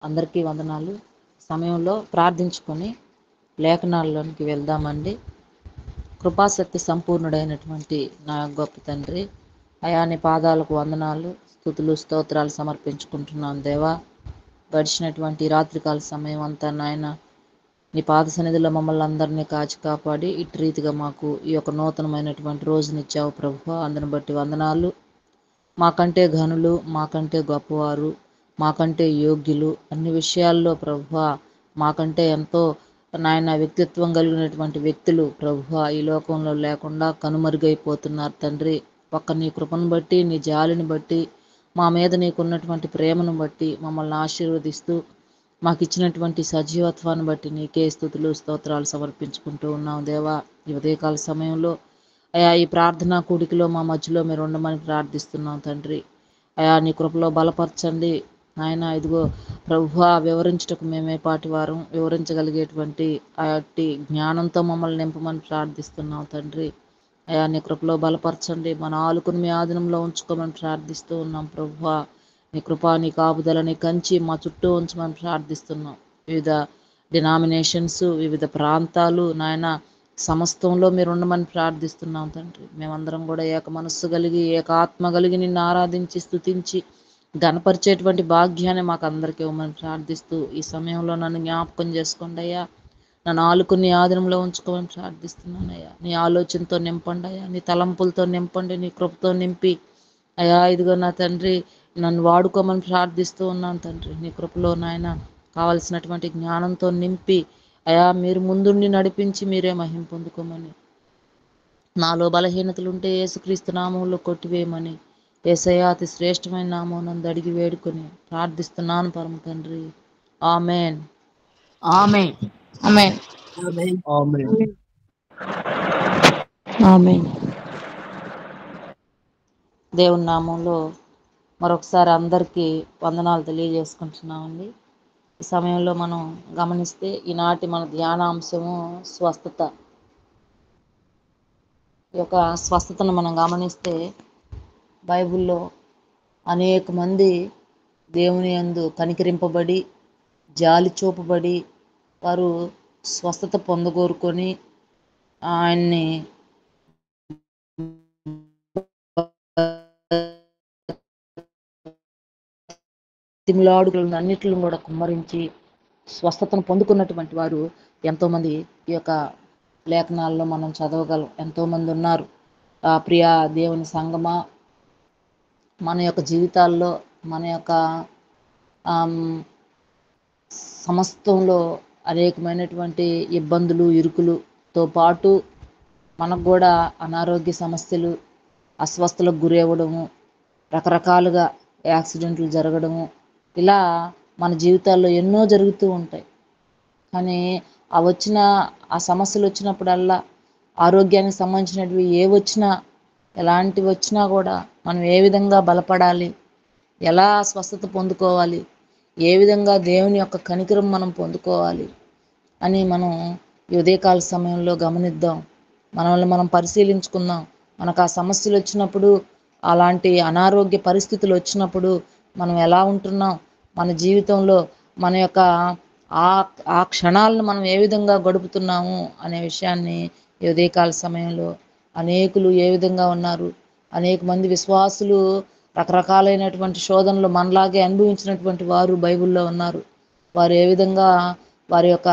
అందరికీ వందనాలు. సమయంలో ప్రార్థించుకొని లేఖనాల్లోనికి వెళ్దామండి. కృపాసక్తి సంపూర్ణుడైనటువంటి నా గొప్ప తండ్రి, అయా నీ పాదాలకు వందనాలు, స్తుతులు, స్తోత్రాలు సమర్పించుకుంటున్నాను దేవా. గడిచినటువంటి రాత్రికాల సమయం అంతా నాయన నీ పాద సన్నిధిలో మమ్మల్ని అందరినీ కాచి కాపాడి ఇటు రీతిగా మాకు ఈ యొక్క నూతనమైనటువంటి రోజునిచ్చావు ప్రభువా. అందుని బట్టి వందనాలు. మాకంటే ఘనులు, మాకంటే గొప్పవారు, మాకంటే యోగ్యులు, అన్ని విషయాల్లో ప్రభువా మాకంటే ఎంతో నాయన వ్యక్తిత్వం కలిగినటువంటి వ్యక్తులు ప్రభువా ఈ లోకంలో లేకుండా కనుమరుగైపోతున్నారు తండ్రి. ఒక్క నీ కృపను బట్టి, నీ జాలిని బట్టి, మా మీద నీకున్నటువంటి ప్రేమను బట్టి మమ్మల్ని ఆశీర్వదిస్తూ మాకు ఇచ్చినటువంటి సజీవత్వాన్ని బట్టి నీకే స్తుతులు స్తోత్రాలు సమర్పించుకుంటూ ఉన్నాం దేవా. ఈ ఉదయకాల సమయంలో అయా ఈ ప్రార్థనా కూడికలో మా మధ్యలో మీరు ఉండమని ప్రార్థిస్తున్నాం తండ్రి. అయా నీ కృపలో బలపరచండి ఆయన. ఇదిగో ప్రభువా వివరించుటకు మేమే పాటి వారం, వివరించగలిగేటువంటి అట్టి జ్ఞానంతో మమ్మల్ని నింపమని ప్రార్థిస్తున్నాం తండ్రి. అయా నీ కృపలో బలపరచండి, మన ఆలుకుని మీ ఆధీనంలో ఉంచుకోమని ప్రార్థిస్తూ ఉన్నాం ప్రభువా. నీ కృప, నీ కాపుదల, నీ కంచి మా చుట్టూ ఉంచమని ప్రార్థిస్తున్నాం. వివిధ డినామినేషన్స్, వివిధ ప్రాంతాలు నాయన సమస్తంలో మీరు ఉండమని ప్రార్థిస్తున్నాం తండ్రి. మేమందరం కూడా ఏక మనస్సు కలిగి, ఏకాత్మ కలిగి నిన్ను ఆరాధించి, స్తుతించి ఘనపరిచేటువంటి భాగ్యాన్ని మాకు అందరికీ ఇవ్వమని ప్రార్థిస్తూ ఈ సమయంలో నన్ను జ్ఞాపకం చేసుకోండి అయ్యా. నన్ను ఆలుకుని ఆధీనంలో ఉంచుకోమని ప్రార్థిస్తున్నానయ్యా. నీ ఆలోచనతో నింపండి అయ్యా, నీ తలంపులతో నింపండి, నీ కృపతో నింపి అయ్యా ఇదిగో నా తండ్రి నన్ను వాడుకోమని ప్రార్థిస్తూ ఉన్నాను తండ్రి. నీ కృపలో నాయన కావలసినటువంటి జ్ఞానంతో నింపి అయా మీరు ముందుండి నడిపించి మీరే మహిమ పొందుకోమని, నాలో బలహీనతలుంటే యేసుక్రీస్తు నామంలో కొట్టివేయమని యేసయ్య అతి శ్రేష్టమైన నామం నందు అడిగి వేడుకొని ప్రార్థిస్తున్నాను పరమ తండ్రి. ఆమెన్. ఆమేన్. ఆమేన్. ఆమేన్. ఆమెన్. దేవుని నామంలో మరొకసారి అందరికీ వందనాలు తెలియజేసుకుంటున్నామండి. ఈ సమయంలో మనం గమనిస్తే ఈనాటి మన ధ్యానాంశము స్వస్థత. ఈ యొక్క స్వస్థతను మనం గమనిస్తే బైబిల్లో అనేక మంది దేవుని యందు కనికరింపబడి, జాలి చూపబడి వారు స్వస్థత పొందగోరుకొని ఆయన్ని తిమిలాడులను అన్నిటిని కూడా కుమ్మరించి స్వస్థతను పొందుకున్నటువంటి వారు ఎంతోమంది ఈ యొక్క లేఖనాల్లో మనం చదవగలం. ఎంతోమంది ఉన్నారు. ప్రియ దేవుని సంగమా, మన యొక్క జీవితాల్లో మన యొక్క సమస్తంలో అనేకమైనటువంటి ఇబ్బందులు, ఇరుకులతో పాటు మనకు కూడా అనారోగ్య సమస్యలు, అస్వస్థలకు గురవ్వడము, రకరకాలుగా యాక్సిడెంట్లు జరగడము, ఇలా మన జీవితాల్లో ఎన్నో జరుగుతూ ఉంటాయి. కానీ ఆ సమస్యలు వచ్చినప్పుడల్లా ఆరోగ్యానికి సంబంధించినవి వచ్చినా, ఎలాంటివి వచ్చినా కూడా మనం ఏ విధంగా బలపడాలి, ఎలా స్వస్థత పొందుకోవాలి, ఏ విధంగా దేవుని యొక్క కనికరం మనం పొందుకోవాలి అని మనం ఈ ఉదయకాల సమయంలో గమనిద్దాం. మనల్ని మనం పరిశీలించుకుందాం. మనకు ఆ సమస్యలు వచ్చినప్పుడు, అలాంటి అనారోగ్య పరిస్థితులు వచ్చినప్పుడు మనం ఎలా ఉంటున్నాం, మన జీవితంలో మన యొక్క ఆ క్షణాలను మనం ఏ విధంగా గడుపుతున్నాము అనే విషయాన్ని ఈ ఉదయకాల సమయంలో అనేకులు ఏ విధంగా ఉన్నారు, అనేక మంది విశ్వాసులు రకరకాలైనటువంటి శోధనలు మనలాగే అనుభవించినటువంటి వారు బైబిల్లో ఉన్నారు. వారు ఏ విధంగా వారి యొక్క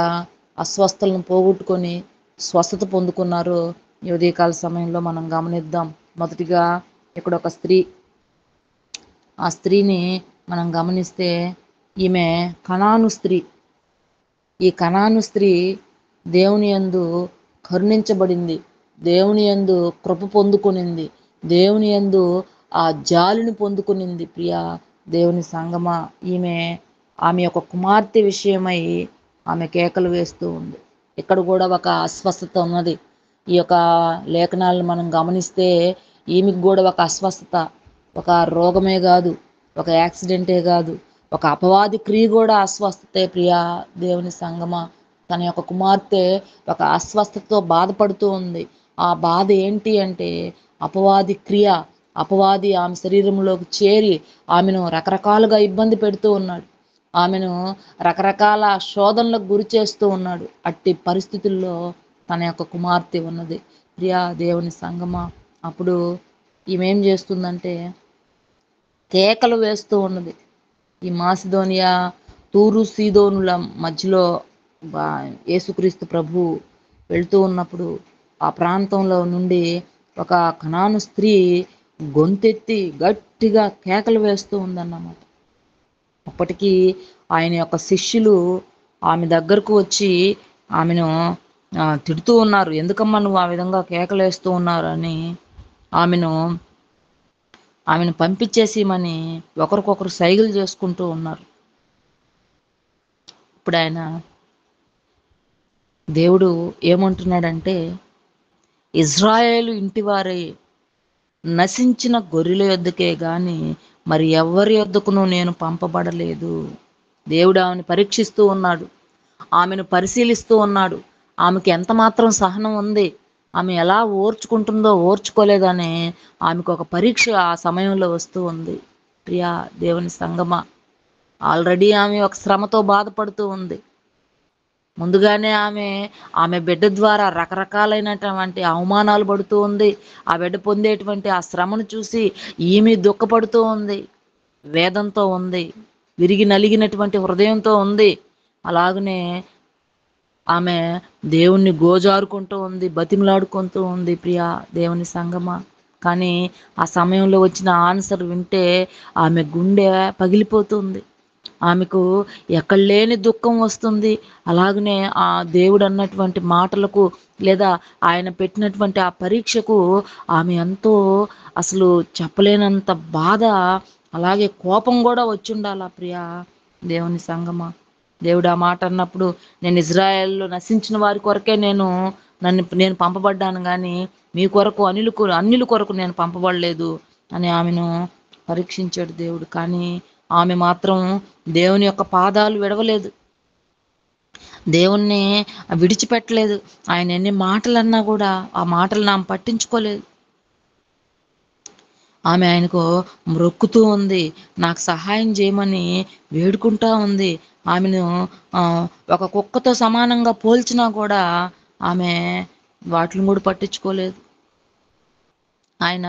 అస్వస్థలను పోగొట్టుకొని స్వస్థత పొందుకున్నారో ఈ ఉదయకాల సమయంలో మనం గమనిద్దాం. మొదటిగా ఇక్కడ ఒక స్త్రీ, ఆ స్త్రీని మనం గమనిస్తే ఈమె కనాను స్త్రీ. ఈ కనాను స్త్రీ దేవుని యందు కరుణించబడింది, దేవుని యందు కృప పొందుకునింది, దేవుని యందు ఆ జాలిని పొందుకునింది. ప్రియా దేవుని సంగమా, ఆమె యొక్క కుమార్తె విషయమై ఆమె కేకలు వేస్తూ ఉంది. ఇక్కడ కూడా ఒక అస్వస్థత ఉన్నది. ఈ యొక్క లేఖనాలను మనం గమనిస్తే ఈమెకు కూడా ఒక అస్వస్థత, ఒక రోగమే కాదు, ఒక యాక్సిడెంటే కాదు, ఒక అపవాది క్రియ కూడా అస్వస్థతే. ప్రియా దేవుని సంగమా, తన యొక్క కుమార్తె ఒక అస్వస్థతతో బాధపడుతూ ఉంది. ఆ బాధ ఏంటి అంటే అపవాది క్రియ. అపవాది ఆమె శరీరంలోకి చేరి ఆమెను రకరకాలుగా ఇబ్బంది పెడుతూ ఉన్నాడు. ఆమెను రకరకాల శోధనలకు గురి చేస్తూ ఉన్నాడు. అట్టి పరిస్థితుల్లో తన యొక్క కుమార్తె ఉన్నది. ప్రియా దేవుని సంగమా, అప్పుడు ఈమెం చేస్తుందంటే కేకలు వేస్తూ ఉన్నది. ఈ మాసిదోనియా, తూరు సీదోనుల మధ్యలో బా యేసుక్రీస్తు ప్రభు వెళ్తూ ఉన్నప్పుడు ఆ ప్రాంతంలో నుండి ఒక కనాను స్త్రీ గొంతెత్తి గట్టిగా కేకలు వేస్తూ ఉందన్నమాట. అప్పటికి ఆయన యొక్క శిష్యులు ఆమె దగ్గరకు వచ్చి ఆమెను తిడుతూ ఉన్నారు. ఎందుకమ్మా నువ్వు ఆ విధంగా కేకలేస్తూ ఉన్నారు అని ఆమెను ఆమెను పంపించేసిమని ఒకరికొకరు సైగలు చేసుకుంటూ ఉన్నారు. ఇప్పుడు ఆయన దేవుడు ఏమంటున్నాడంటే, ఇజ్రాయేలు ఇంటివారై నశించిన గొర్రెల యొద్దకే గాని మరి ఎవరి యొద్దకును నేను పంపబడలేదు. దేవుడు ఆమెను పరీక్షిస్తూ ఉన్నాడు. ఆమెను పరిశీలిస్తూ ఉన్నాడు. ఆమెకి ఎంత మాత్రం సహనం ఉంది, ఆమె ఎలా ఓర్చుకుంటుందో ఓర్చుకోలేదని ఆమెకు ఒక పరీక్ష ఆ సమయంలో వస్తూ ఉంది. ప్రియా దేవుని సంగమా, ఆల్రెడీ ఆమె ఒక శ్రమతో బాధపడుతూ ఉంది. ముందుగానే ఆమె బిడ్డ ద్వారా రకరకాలైనటువంటి అవమానాలు పడుతూ ఉంది. ఆ బిడ్డ పొందేటువంటి ఆ శ్రమను చూసి ఈమె దుఃఖపడుతూ ఉంది, వేదంతో ఉంది, విరిగి నలిగినటువంటి హృదయంతో ఉంది. అలాగనే ఆమె దేవుణ్ణి గోజారుకుంటూ ఉంది, బతిమలాడుకుంటూ ఉంది. ప్రియా దేవుని సంగమా, కానీ ఆ సమయంలో వచ్చిన ఆన్సర్ వింటే ఆమె గుండె పగిలిపోతుంది. ఆమెకు ఎక్కడ లేని దుఃఖం వస్తుంది. అలాగనే ఆ దేవుడు అన్నటువంటి మాటలకు లేదా ఆయన పెట్టినటువంటి ఆ పరీక్షకు ఆమె ఎంతో అసలు చెప్పలేనంత బాధ, అలాగే కోపం కూడా వచ్చుండాల. ప్రియా దేవుని సంగమా, దేవుడు ఆ మాట అన్నప్పుడు, నేను ఇజ్రాయెల్లో నశించిన వారి కొరకే నేను పంపబడ్డాను కానీ మీ కొరకు అన్యుల కొరకు నేను పంపబడలేదు అని ఆమెను పరీక్షించాడు దేవుడు. కానీ ఆమె మాత్రం దేవుని యొక్క పాదాలు విడవలేదు, దేవుణ్ణి విడిచిపెట్టలేదు. ఆయన ఎన్ని మాటలు అన్నా కూడా ఆ మాటలను ఆమె పట్టించుకోలేదు. ఆమె ఆయనకు మ్రొక్కుతూ ఉంది, నాకు సహాయం చేయమని వేడుకుంటా ఉంది. ఆమెను ఒక కుక్కతో సమానంగా పోల్చినా కూడా ఆమె వాటిని కూడా పట్టించుకోలేదు. ఆయన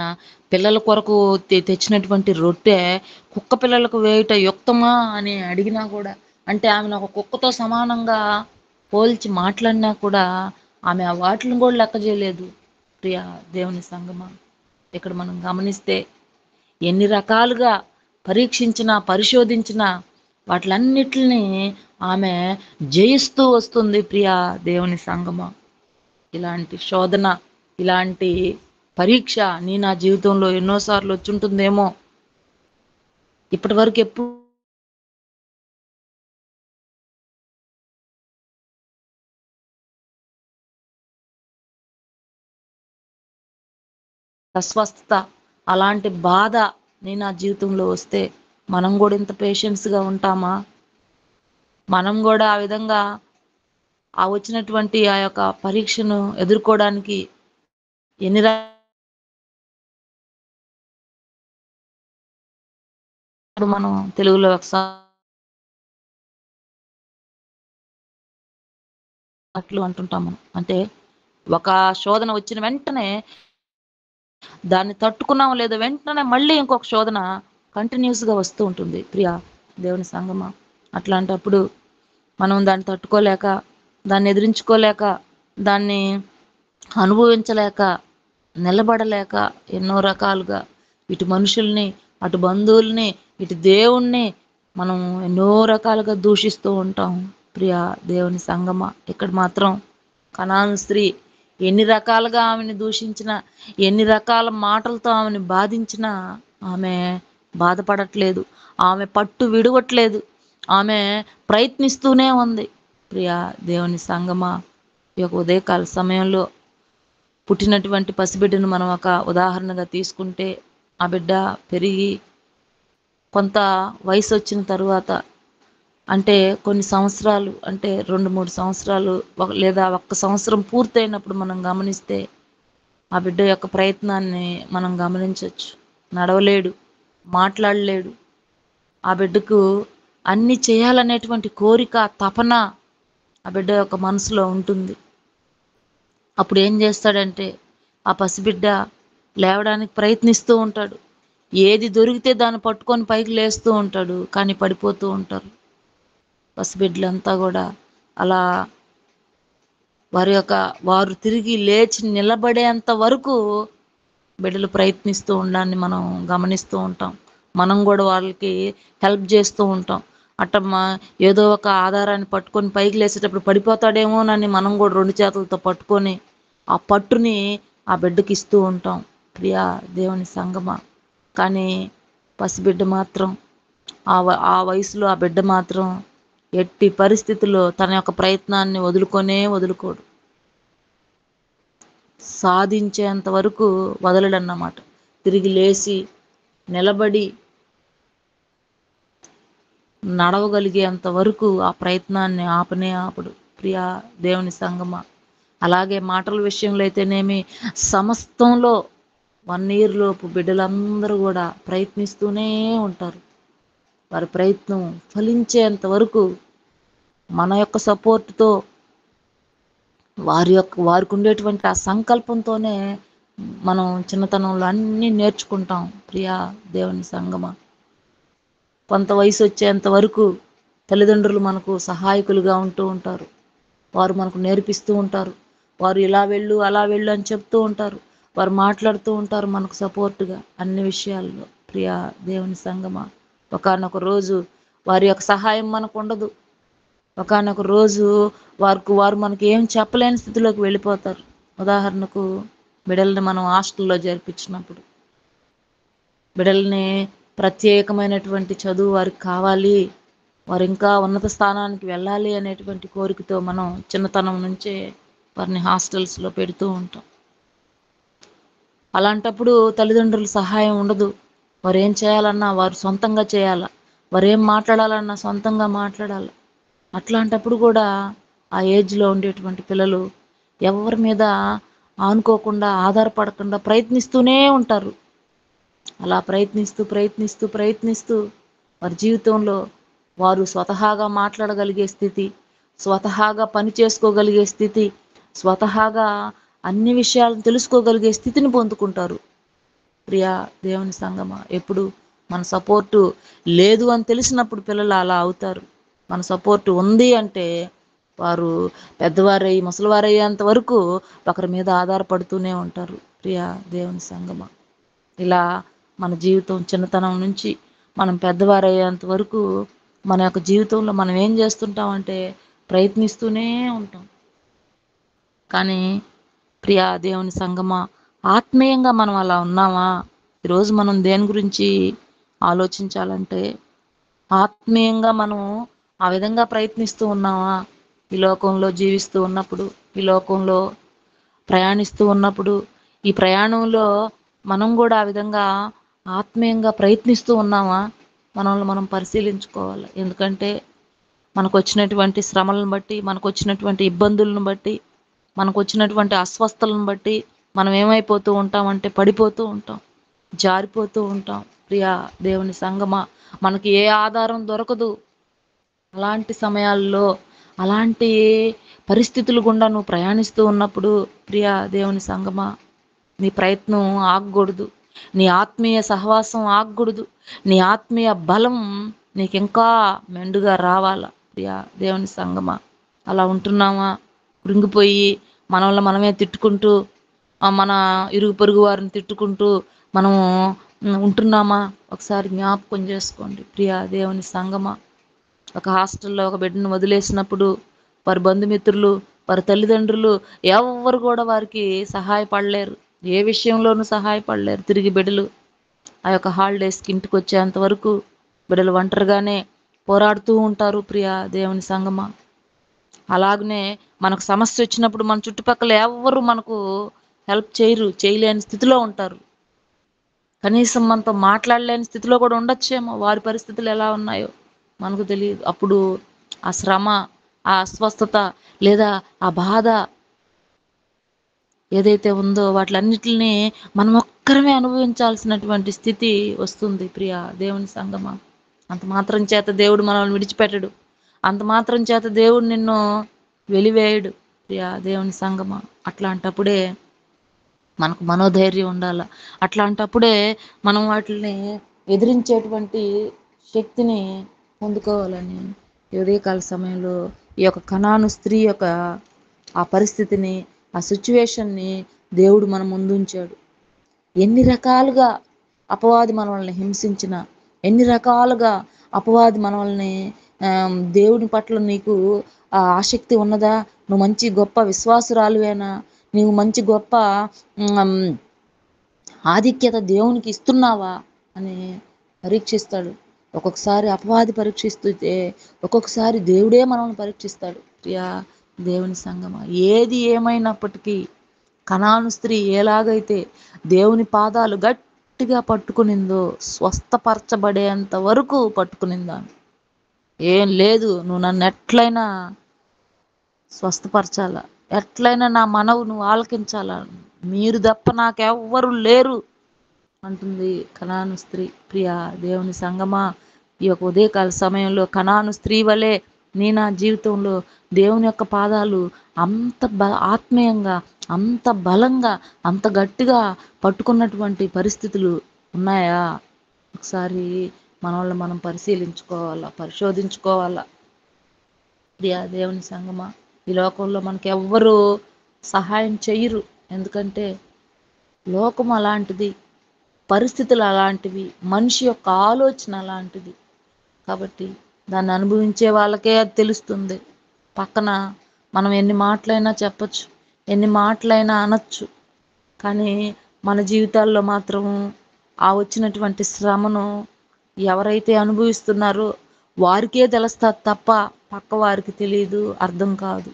పిల్లల కొరకు తెచ్చినటువంటి రొట్టె కుక్క పిల్లలకు వేయుట యుక్తమా అని అడిగినా కూడా, అంటే ఆమెను ఒక కుక్కతో సమానంగా పోల్చి మాట్లాడినా కూడా ఆమె ఆ వాటిని కూడా లెక్క చేయలేదు. ప్రియా దేవుని సంగమా, ఇక్కడ మనం గమనిస్తే ఎన్ని రకాలుగా పరీక్షించినా పరిశోధించినా వాటిలన్నిటిని ఆమె జయిస్తూ వస్తుంది. ప్రియా దేవుని సంగమా, ఇలాంటి శోధన, ఇలాంటి పరీక్ష నా జీవితంలో ఎన్నోసార్లు వచ్చుంటుందేమో. ఇప్పటి వరకు ఎప్పుడు అస్వస్థత, అలాంటి బాధ నా జీవితంలో వస్తే మనం కూడా ఇంత పేషెన్స్గా ఉంటామా? మనం కూడా ఆ విధంగా ఆ వచ్చినటువంటి ఆ యొక్క పరీక్షను ఎదుర్కోవడానికి ఎన్ని మనం తెలుగులో అట్లు అంటుంటాము. అంటే ఒక శోధన వచ్చిన వెంటనే దాన్ని తట్టుకున్నాం లేదా వెంటనే మళ్ళీ ఇంకొక శోధన కంటిన్యూస్గా వస్తూ ఉంటుంది. ప్రియా దేవుని సంగమా, అట్లాంటప్పుడు మనం దాన్ని తట్టుకోలేక, దాన్ని ఎదిరించుకోలేక, దాన్ని అనుభవించలేక, నిలబడలేక ఎన్నో రకాలుగా ఇటు మనుషుల్ని, అటు బంధువుల్ని, ఇటు దేవుణ్ణి మనం ఎన్నో రకాలుగా దూషిస్తూ ఉంటాం. ప్రియా దేవుని సంగమా, ఇక్కడ మాత్రం కనాను స్త్రీ ఎన్ని రకాలుగా ఆమెను దూషించినా, ఎన్ని రకాల మాటలతో ఆమెను బాధించినా ఆమె బాధపడట్లేదు, ఆమె పట్టు విడవట్లేదు, ఆమె ప్రయత్నిస్తూనే ఉంది. ప్రియా దేవుని సంగమా, ఈ యొక్క ఉదయకాల సమయంలో పుట్టినటువంటి పసిబిడ్డను మనం ఒక ఉదాహరణగా తీసుకుంటే, ఆ బిడ్డ పెరిగి కొంత వయసు వచ్చిన తరువాత, అంటే కొన్ని సంవత్సరాలు, అంటే 2-3 సంవత్సరాలు లేదా 1 సంవత్సరం పూర్తయినప్పుడు మనం గమనిస్తే ఆ బిడ్డ యొక్క ప్రయత్నాన్ని మనం గమనించవచ్చు. నడవలేడు, మాట్లాడలేడు. ఆ బిడ్డకు అన్నీ చేయాలనేటువంటి కోరిక, తపన ఆ బిడ్డ యొక్క మనసులో ఉంటుంది. అప్పుడు ఏం చేస్తాడంటే ఆ పసిబిడ్డ లేవడానికి ప్రయత్నిస్తూ ఉంటాడు. ఏది దొరికితే దాన్ని పట్టుకొని పైకి లేస్తూ ఉంటాడు. కానీ పడిపోతూ ఉంటారు. పసిబిడ్డలంతా కూడా అలా వారు తిరిగి లేచి నిలబడేంత వరకు బిడ్డలు ప్రయత్నిస్తూ ఉండాన్ని మనం గమనిస్తూ ఉంటాం. మనం కూడా వాళ్ళకి హెల్ప్ చేస్తూ ఉంటాం. ఏదో ఒక ఆధారాన్ని పట్టుకొని పైకి లేసేటప్పుడు పడిపోతాడేమోనని మనం కూడా 2 చేతులతో పట్టుకొని ఆ పట్టుని ఆ బిడ్డకి ఇస్తూ ఉంటాం. ప్రియా దేవుని సంగమా. కానీ పసిబిడ్డ మాత్రం ఆ వయసులో ఆ బిడ్డ మాత్రం ఎట్టి పరిస్థితుల్లో తన యొక్క ప్రయత్నాన్ని వదులుకోడు. సాధించేంత వరకు వదలడన్నమాట. తిరిగి లేచి నిలబడి నడవగలిగేంత వరకు ఆ ప్రయత్నాన్ని ఆపడు. ప్రియా దేవుని సంగమా. అలాగే మాటల విషయంలో అయితేనేమి సమస్తంలో 1 year లోపు బిడ్డలందరూ కూడా ప్రయత్నిస్తూనే ఉంటారు. వారి ప్రయత్నం ఫలించేంత వరకు మన యొక్క సపోర్ట్తో వారికి ఉండేటువంటి ఆ సంకల్పంతోనే మనం చిన్నతనంలో అన్నీ నేర్చుకుంటాం. ప్రియా దేవుని సంగమా. కొంత వయసు వచ్చేంత వరకు తల్లిదండ్రులు మనకు సహాయకులుగా ఉంటూ ఉంటారు. వారు మనకు నేర్పిస్తూ ఉంటారు. వారు ఇలా వెళ్ళు అలా వెళ్ళు అని చెప్తూ ఉంటారు. వారు మాట్లాడుతూ ఉంటారు మనకు సపోర్టుగా అన్ని విషయాల్లో. ప్రియా దేవుని సంగమా. ఒకానొక రోజు వారి యొక్క సహాయం మనకు ఉండదు. ఒకానొక రోజు వారు మనకి ఏం చెప్పలేని స్థితిలోకి వెళ్ళిపోతారు. ఉదాహరణకు బిడ్డల్ని మనం హాస్టల్లో చేర్పించినప్పుడు బిడ్డల్ని ప్రత్యేకమైనటువంటి చదువు వారికి కావాలి, వారు ఇంకా ఉన్నత స్థానానికి వెళ్ళాలి అనేటువంటి కోరికతో మనం చిన్నతనం నుంచే వారిని హాస్టల్స్లో పెడుతూ ఉంటాం. అలాంటప్పుడు తల్లిదండ్రుల సహాయం ఉండదు. వారు ఏం చేయాలన్నా వారు సొంతంగా చేయాల. వారు ఏం మాట్లాడాలన్నా సొంతంగా మాట్లాడాలి. అట్లాంటప్పుడు కూడా ఆ ఏజ్లో ఉండేటువంటి పిల్లలు ఎవరి మీద ఆనుకోకుండా, ఆధారపడకుండా ప్రయత్నిస్తూనే ఉంటారు. అలా ప్రయత్నిస్తూ వారి జీవితంలో వారు స్వతహాగా మాట్లాడగలిగే స్థితి, స్వతహాగా పని చేసుకోగలిగే స్థితి, స్వతహాగా అన్ని విషయాలను తెలుసుకోగలిగే స్థితిని పొందుకుంటారు. ప్రియా దేవుని సంగమా. ఎప్పుడు మన సపోర్టు లేదు అని తెలిసినప్పుడు పిల్లలు అలా అవుతారు. మన సపోర్టు ఉంది అంటే వారు పెద్దవారయ్యి ముసలివారయ్యేంత వరకు ఒకరి మీద ఆధారపడుతూనే ఉంటారు. ప్రియా దేవుని సంగమా. ఇలా మన జీవితం చిన్నతనం నుంచి మనం పెద్దవారయ్యేంత వరకు మన యొక్క జీవితంలో మనం ఏం చేస్తుంటామంటే ప్రయత్నిస్తూనే ఉంటాం. కానీ ప్రియా దేవుని సంగమా, ఆత్మీయంగా మనం అలా ఉన్నామా? ఈరోజు మనం దేని గురించి ఆలోచించాలంటే ఆత్మీయంగా మనం ఆ విధంగా ప్రయత్నిస్తూ ఉన్నామా? ఈ లోకంలో జీవిస్తూ ఉన్నప్పుడు, ఈ లోకంలో ప్రయాణిస్తూ ఉన్నప్పుడు, ఈ ప్రయాణంలో మనం కూడా ఆ విధంగా ఆత్మీయంగా ప్రయత్నిస్తూ ఉన్నామా? మనల్ని మనం పరిశీలించుకోవాలి. ఎందుకంటే మనకు వచ్చినటువంటి శ్రమలను బట్టి, మనకు వచ్చినటువంటి ఇబ్బందులను బట్టి, మనకు వచ్చినటువంటి అస్వస్థలను బట్టి మనం ఏమైపోతూ ఉంటామంటే పడిపోతూ ఉంటాం, జారిపోతూ ఉంటాం. ప్రియా దేవుని సంగమా. మనకి ఏ ఆధారం దొరకదు. అలాంటి సమయాల్లో అలాంటి పరిస్థితులు గుండా నువ్వు ప్రయాణిస్తూ ఉన్నప్పుడు ప్రియా దేవుని సంగమా, నీ ప్రయత్నం ఆగకూడదు. నీ ఆత్మీయ సహవాసం ఆగకూడదు. నీ ఆత్మీయ బలం నీకు ఇంకా మెండుగా రావాల. ప్రియా దేవుని సంగమా. అలా ఉంటున్నామా? కృంగిపోయి మనల్ని మనమే తిట్టుకుంటూ మన ఇరుగు పొరుగు వారిని తిట్టుకుంటూ మనము ఉంటున్నామా? ఒకసారి జ్ఞాపకం చేసుకోండి. ప్రియా దేవుని సంగమా. ఒక హాస్టల్లో ఒక బిడ్డను వదిలేసినప్పుడు వారి బంధుమిత్రులు, వారి తల్లిదండ్రులు ఎవ్వరు కూడా వారికి సహాయపడలేరు. ఏ విషయంలోనూ సహాయపడలేరు. తిరిగి బిడ్డలు ఆ యొక్క హాలిడేస్కి ఇంటికి వచ్చేంత వరకు బిడ్డలు ఒంటరిగానే పోరాడుతూ ఉంటారు. ప్రియా దేవుని సంగమా. అలాగనే మనకు సమస్య వచ్చినప్పుడు మన చుట్టుపక్కల ఎవ్వరు మనకు హెల్ప్ చేయలేని స్థితిలో ఉంటారు. కనీసం మనతో మాట్లాడలేని స్థితిలో కూడా ఉండొచ్చేమో. వారి పరిస్థితులు ఎలా ఉన్నాయో మనకు తెలియదు. అప్పుడు ఆ శ్రమ, ఆ అస్వస్థత లేదా ఆ బాధ ఏదైతే ఉందో వాటిలన్నిటిని మనం ఒక్కరమే అనుభవించాల్సినటువంటి స్థితి వస్తుంది. ప్రియా దేవుని సంగమా. అంత మాత్రం చేత దేవుడు మనల్ని విడిచిపెట్టడు. అంత మాత్రం చేత దేవుడు నిన్ను వెలివేయడు. ప్రియా దేవుని సంగమా, అట్లాంటప్పుడే మనకు మనోధైర్యం ఉండాల. అట్లాంటప్పుడే మనం వాటిని ఎదిరించేటువంటి శక్తిని పొందుకోవాలని ఈ ఉదయకాల సమయంలో ఈ యొక్క కనాను స్త్రీ యొక్క ఆ పరిస్థితిని, ఆ సిచ్యువేషన్ని దేవుడు మన ముందుంచాడు. ఎన్ని రకాలుగా అపవాది మనల్ని హింసించిన, ఎన్ని రకాలుగా అపవాది మనల్ని దేవుని పట్ల నీకు ఆసక్తి ఉన్నదా, నువ్వు మంచి గొప్ప విశ్వాసురాలువేనా, నీవు మంచి గొప్ప ఉమ్, ఆధిక్యత దేవునికి ఇస్తున్నావా అని పరీక్షిస్తాడు. ఒక్కొక్కసారి అపవాది పరీక్షిస్తుంటే ఒక్కొక్కసారి దేవుడే మనల్ని పరీక్షిస్తాడు. ప్రియా దేవుని సంగమా, ఏది ఏమైనప్పటికీ కనాను స్త్రీ ఎలాగైతే దేవుని పాదాలు గట్టిగా పట్టుకునిందో, స్వస్థపరచబడేంత వరకు పట్టుకునిందాను. ఏం లేదు, నువ్వు నన్ను ఎట్లయినా స్వస్థపరచాలా, ఎట్లయినా నా మనవు నువ్వు ఆలకించాలా, మీరు తప్ప నాకెవ్వరు లేరు అంటుంది కనాను స్త్రీ. ప్రియా దేవుని సంగమా, ఈ యొక్క ఉదయకాల సమయంలో కనాను స్త్రీ వలె నా జీవితంలో దేవుని యొక్క పాదాలు అంత ఆత్మీయంగా, అంత బలంగా, అంత గట్టిగా పట్టుకున్నటువంటి పరిస్థితులు ఉన్నాయా? ఒకసారి మనల్ని మనం పరిశీలించుకోవాలా, పరిశోధించుకోవాలా. ప్రియా దేవుని సంగమా, ఈ లోకంలో మనకి ఎవ్వరూ సహాయం చెయ్యరు. ఎందుకంటే లోకం అలాంటిది, పరిస్థితులు అలాంటివి, మనిషి యొక్క ఆలోచన అలాంటిది. కాబట్టి దాన్ని అనుభవించే వాళ్ళకే అది తెలుస్తుంది. పక్కన మనం ఎన్ని మాటలైనా చెప్పచ్చు, ఎన్ని మాటలైనా అనొచ్చు, కానీ మన జీవితాల్లో మాత్రం ఆ వచ్చినటువంటి శ్రమను ఎవరైతే అనుభవిస్తున్నారో వారికే తెలుస్తుంది తప్ప పక్క వారికి తెలియదు, అర్థం కాదు.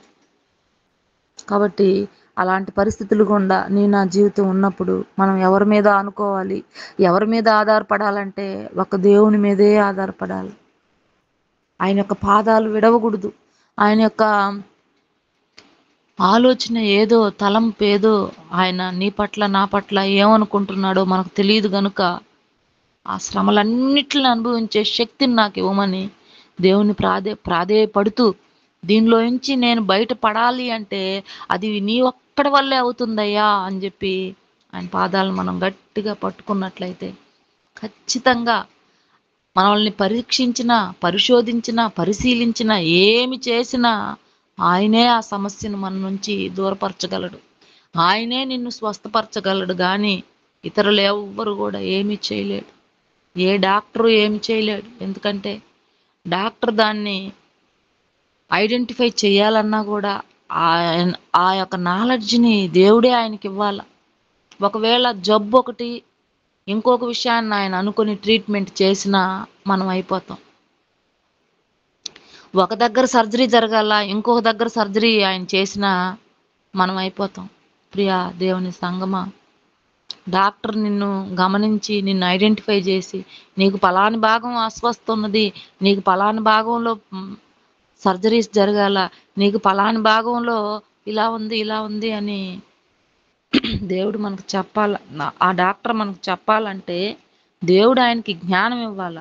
కాబట్టి అలాంటి పరిస్థితులు గుండా నా జీవితం ఉన్నప్పుడు మనం ఎవరి మీద అనుకోవాలి, ఎవరి మీద ఆధారపడాలంటే ఒక దేవుని మీదే ఆధారపడాలి. ఆయన యొక్క పాదాలు విడవకూడదు. ఆయన యొక్క ఆలోచన ఏదో, తలంపు ఏదో, ఆయన నీ పట్ల నా పట్ల ఏమనుకుంటున్నాడో మనకు తెలియదు గనుక ఆ శ్రమలన్నిటిని అనుభవించే శక్తిని నాకు ఇవ్వమని దేవుని ప్రాధేయపడుతూ, దీనిలో నుంచి నేను బయటపడాలి అంటే అది నీ ఒక్కడి వల్లే అవుతుందయ్యా అని చెప్పి ఆయన పాదాలను మనం గట్టిగా పట్టుకున్నట్లయితే ఖచ్చితంగా మనల్ని పరీక్షించిన, పరిశోధించిన, పరిశీలించిన, ఏమి చేసినా ఆయనే ఆ సమస్యను మన నుంచి దూరపరచగలడు. ఆయనే నిన్ను స్వస్థపరచగలడు కానీ ఇతరులు ఎవ్వరు కూడా ఏమీ చేయలేడు. ఏ డాక్టరు ఏమి చేయలేడు. ఎందుకంటే డాక్టర్ దాన్ని ఐడెంటిఫై చేయాలన్నా కూడా ఆ యొక్క నాలెడ్జ్ని దేవుడే ఆయనకి ఇవ్వాలి. ఒకవేళ జబ్బు ఒకటి, ఇంకొక విషయాన్ని ఆయన అనుకుని ట్రీట్మెంట్ చేసినా మనం అయిపోతాం. ఒక దగ్గర సర్జరీ జరగాల, ఇంకొక దగ్గర సర్జరీ ఆయన చేసినా మనం అయిపోతాం. ప్రియా దేవుని సంగమా, డాక్టర్ నిన్ను గమనించి, నిన్ను ఐడెంటిఫై చేసి, నీకు పలాని భాగం అస్వస్థ ఉన్నది, నీకు పలాని భాగంలో సర్జరీస్ జరగాల, నీకు పలాని భాగంలో ఇలా ఉంది, ఇలా ఉంది అని దేవుడు మనకు చెప్పాల. ఆ డాక్టర్ మనకు చెప్పాలంటే దేవుడు ఆయనకి జ్ఞానం ఇవ్వాల.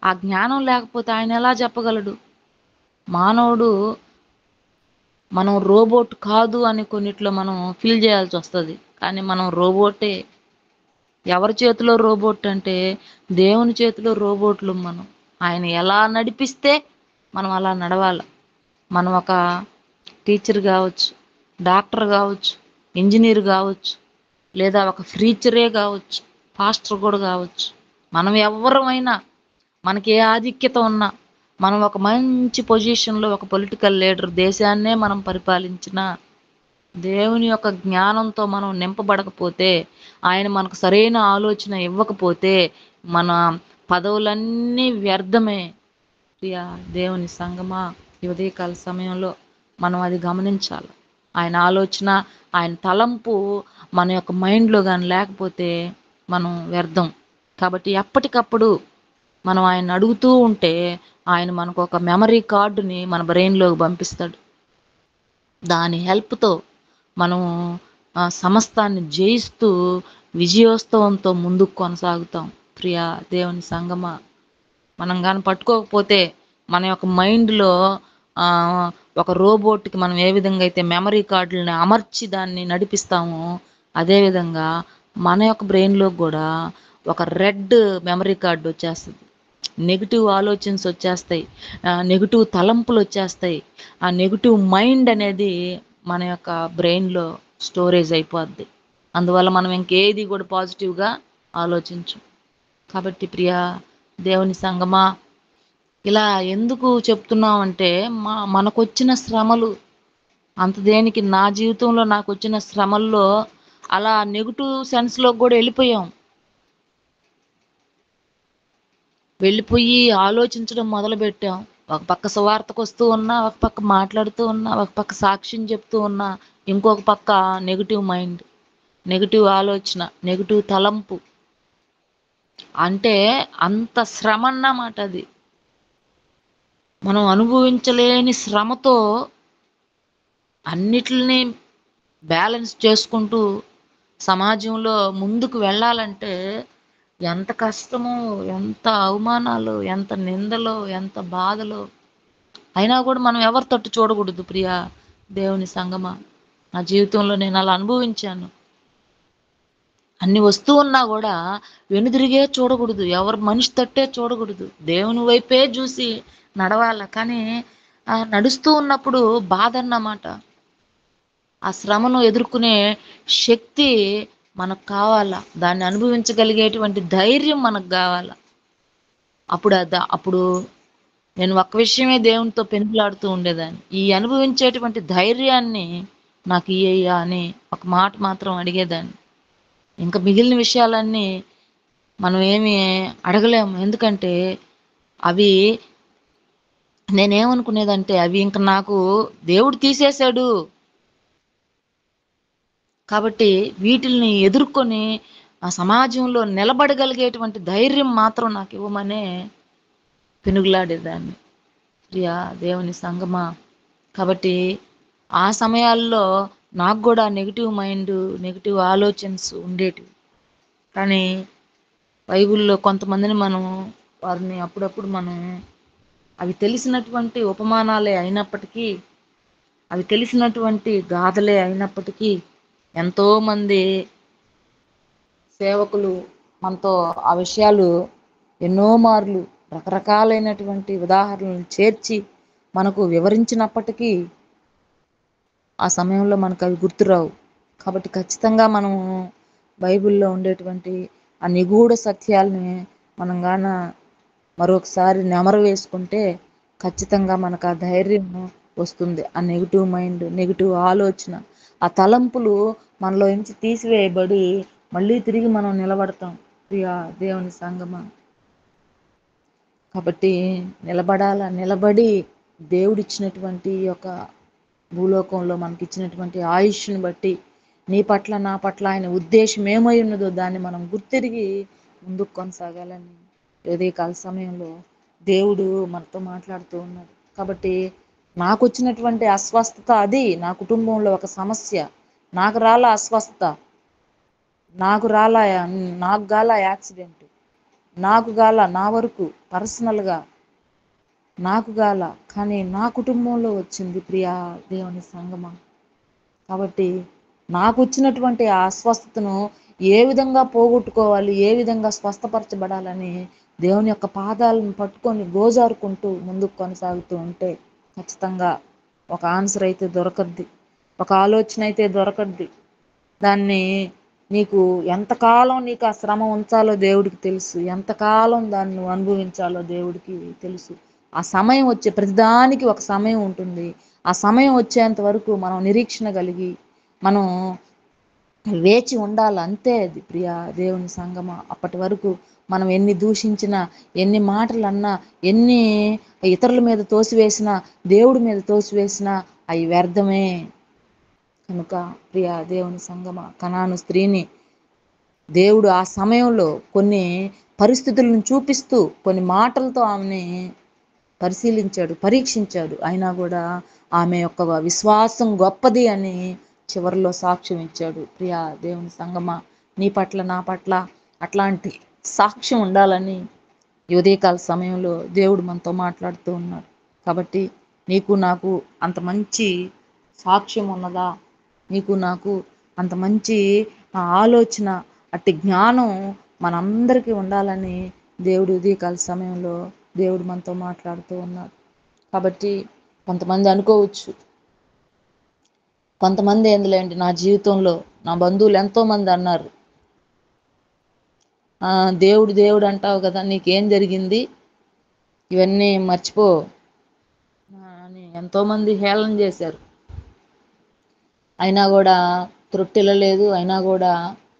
ఆ జ్ఞానం లేకపోతే ఆయన ఎలా చెప్పగలడు? మానవుడు మనం రోబోట్ కాదు అని కొన్నిట్లో మనం ఫీల్ చేయాల్సి వస్తుంది. కానీ మనం రోబోటే. ఎవరి చేతిలో రోబోట్ అంటే దేవుని చేతిలో రోబోట్లు మనం. ఆయన ఎలా నడిపిస్తే మనం అలా నడవాలి. మనం ఒక టీచర్ కావచ్చు, డాక్టర్ కావచ్చు, ఇంజనీర్ కావచ్చు, లేదా ఒక ప్రీచరే కావచ్చు, పాస్టర్ కూడా కావచ్చు. మనం ఎవరమైనా, మనకి ఏ ఆధిక్యత ఉన్నా, మనం ఒక మంచి పొజిషన్లో ఒక పొలిటికల్ లీడర్, దేశాన్నే మనం పరిపాలించిన దేవుని యొక్క జ్ఞానంతో మనం నింపబడకపోతే, ఆయన మనకు సరైన ఆలోచన ఇవ్వకపోతే మన పదవులన్నీ వ్యర్థమే. ప్రియా దేవుని సంగమా, ఈ ఉదయకాల సమయంలో మనం అది గమనించాలి. ఆయన ఆలోచన, ఆయన తలంపు మన యొక్క మైండ్లో కానీ లేకపోతే మనం వ్యర్థం. కాబట్టి ఎప్పటికప్పుడు మనం ఆయన అడుగుతూ ఉంటే ఆయన మనకు ఒక మెమరీ కార్డుని మన బ్రెయిన్లోకి పంపిస్తాడు. దాని హెల్ప్తో మనం సమస్తాన్ని జయిస్తూ విజయోత్సవంతో ముందుకు కొనసాగుతాం. ప్రియా దేవుని సంగమా, మనం కానీ పట్టుకోకపోతే మన యొక్క మైండ్లో ఒక రోబోట్కి మనం ఏ విధంగా అయితే మెమరీ కార్డులని అమర్చి దాన్ని నడిపిస్తామో, అదేవిధంగా మన యొక్క బ్రెయిన్లోకి కూడా ఒక రెడ్ మెమరీ కార్డు వచ్చేస్తుంది. నెగిటివ్ ఆలోచనస్ వచ్చేస్తాయి, నెగిటివ్ తలంపులు వచ్చేస్తాయి. ఆ నెగిటివ్ మైండ్ అనేది మన యొక్క బ్రెయిన్లో స్టోరేజ్ అయిపోద్ది. అందువల్ల మనం ఇంకేది కూడా పాజిటివ్గా ఆలోచించం. కాబట్టి ప్రియా దేవుని సంగమా, ఇలా ఎందుకు చెప్తున్నామంటే మనకొచ్చిన శ్రమలు అంత దేనికి, నా జీవితంలో నాకు వచ్చిన శ్రమల్లో అలా నెగిటివ్ సెన్స్లో కూడా వెళ్ళిపోయి ఆలోచించడం మొదలుపెట్టాం. ఒక పక్క సువార్తకు వస్తూ ఉన్నా, ఒక పక్క మాట్లాడుతూ ఉన్నా, ఒక పక్క సాక్ష్యం చెప్తూ ఉన్నా, ఇంకొక పక్క నెగిటివ్ మైండ్, నెగిటివ్ ఆలోచన, నెగిటివ్ తలంపు. అంటే అంత శ్రమ అన్నమాట అది. మనం అనుభవించలేని శ్రమతో అన్నిటిని బ్యాలెన్స్ చేసుకుంటూ సమాజంలో ముందుకు వెళ్ళాలంటే ఎంత కష్టమో, ఎంత అవమానాలు, ఎంత నిందలో, ఎంత బాధలో. అయినా కూడా మనం ఎవరి తట్టు చూడకూడదు ప్రియా దేవుని సంగమా. నా జీవితంలో నేను అలా అనుభవించాను. అన్ని వస్తూ ఉన్నా కూడా వెనుదిరిగే చూడకూడదు, ఎవరు మనిషి తట్టే చూడకూడదు, దేవుని వైపే చూసి నడవాల. కానీ నడుస్తూ ఉన్నప్పుడు బాధ అన్నమాట. ఆ శ్రమను ఎదుర్కొనే శక్తి మనకు కావాలా, దాన్ని అనుభవించగలిగేటువంటి ధైర్యం మనకు కావాలా. అప్పుడు నేను ఒక్క విషయమే దేవునితో పెనుగులాడుతూ ఉండేదాన్ని, ఈ అనుభవించేటువంటి ధైర్యాన్ని నాకు ఇయ్యయ్యా అని ఒక మాట మాత్రం అడిగేదాన్ని. ఇంకా మిగిలిన విషయాలన్నీ మనం ఏమి అడగలేము. ఎందుకంటే అవి నేనేమనుకునేదంటే అవి ఇంక నాకు దేవుడు తీసేశాడు కాబట్టి వీటిల్ని ఎదుర్కొని ఆ సమాజంలో నిలబడగలిగేటువంటి ధైర్యం మాత్రం నాకు ఇవ్వమనే పెనుగులాడేదాన్ని ప్రియా దేవుని సంగమా. కాబట్టి ఆ సమయాల్లో నాకు కూడా నెగిటివ్ మైండ్, నెగిటివ్ ఆలోచనస్ ఉండేటివి. కానీ బైబిల్లో కొంతమందిని వారిని అప్పుడప్పుడు అవి తెలిసినటువంటి ఉపమానాలే అయినప్పటికీ, అవి తెలిసినటువంటి గాథలే అయినప్పటికీ, ఎంతోమంది సేవకులు మనతో ఆ విషయాలు ఎన్నో మార్లు రకరకాలైనటువంటి ఉదాహరణలు చేర్చి మనకు వివరించినప్పటికీ ఆ సమయంలో మనకు అవి గుర్తురావు. కాబట్టి ఖచ్చితంగా మనము బైబిల్లో ఉండేటువంటి ఆ నిగూఢ సత్యాలని మనం మరొకసారి నెమరు వేసుకుంటే ఖచ్చితంగా మనకు ఆ ధైర్యం వస్తుంది. ఆ నెగిటివ్ మైండ్, నెగిటివ్ ఆలోచన, ఆ తలంపులు మనలో నుంచి తీసివేయబడి మళ్ళీ తిరిగి మనం నిలబడతాం ప్రియా దేవుని సంగమా. కాబట్టి నిలబడి దేవుడిచ్చినటువంటి యొక్క భూలోకంలో మనకిచ్చినటువంటి ఆయుష్ని బట్టి నీ పట్ల నా పట్ల ఆయన ఉద్దేశం ఏమై ఉన్నదో దాన్ని మనం గుర్తిరిగి ముందుకు కొనసాగాలని ఉదయకాల సమయంలో దేవుడు మనతో మాట్లాడుతూ ఉన్నాడు. కాబట్టి నాకు వచ్చినటువంటి అస్వస్థత అది నా కుటుంబంలో ఒక సమస్య. నాకు అస్వస్థత, నాకు యాక్సిడెంట్, నాకు నా వరకు పర్సనల్గా నాకు కానీ నా కుటుంబంలో వచ్చింది ప్రియా దేవుని సంగమా. కాబట్టి నాకు వచ్చినటువంటి ఆ అస్వస్థతను ఏ విధంగా పోగొట్టుకోవాలి, ఏ విధంగా స్వస్థపరచబడాలని దేవుని యొక్క పాదాలను పట్టుకొని గోజారుకుంటూ ముందుకు కొనసాగుతూ ఉంటే ఖచ్చితంగా ఒక ఆన్సర్ అయితే దొరకద్ది, ఒక ఆలోచన అయితే దొరకద్ది. దాన్ని ఎంతకాలం నీకు ఆ శ్రమ ఉంచాలో దేవుడికి తెలుసు, ఎంతకాలం దాన్ని నువ్వు అనుభవించాలో దేవుడికి తెలుసు. ఆ సమయం ప్రతిదానికి ఒక సమయం ఉంటుంది. ఆ సమయం వచ్చేంత వరకు మనం నిరీక్షణ కలిగి మనం వేచి ఉండాలి, అంతే. అది ప్రియా దేవుని సంగమా. అప్పటి వరకు మనం ఎన్ని దూషించినా, ఎన్ని మాటలు అన్నా, ఎన్ని ఇతరుల మీద తోసివేసినా, దేవుడి మీద తోసివేసినా అవి వ్యర్థమే. కనుక ప్రియా దేవుని సంగమా, కనాను స్త్రీని దేవుడు ఆ సమయంలో కొన్ని పరిస్థితులను చూపిస్తూ కొన్ని మాటలతో ఆమెని పరీక్షించాడు. అయినా కూడా ఆమె యొక్క విశ్వాసం గొప్పది అని చివరిలో సాక్ష్యం ఇచ్చాడు. ప్రియా దేవుని సంగమా, నీ పట్ల నా పట్ల అట్లాంటి సాక్ష్యం ఉండాలని ఈ ఉదయకాల సమయంలో దేవుడు మనతో మాట్లాడుతూ ఉన్నాడు. కాబట్టి నీకు నాకు అంత మంచి సాక్ష్యం ఉన్నదా? నీకు నాకు అంత మంచి ఆలోచన, అట్టి జ్ఞానం మనందరికీ ఉండాలని దేవుడు ఉదయకాల సమయంలో దేవుడు మనతో మాట్లాడుతూ ఉన్నాడు. కాబట్టి కొంతమంది అనుకోవచ్చు, కొంతమంది ఏందిలేండి, నా జీవితంలో నా బంధువులు ఎంతోమంది అన్నారు, దేవుడు దేవుడు అంటావు కదా, నీకేం జరిగింది, ఇవన్నీ మర్చిపో అని ఎంతోమంది హేళన చేశారు. అయినా కూడా త్రొట్టిల్లలేదు, అయినా కూడా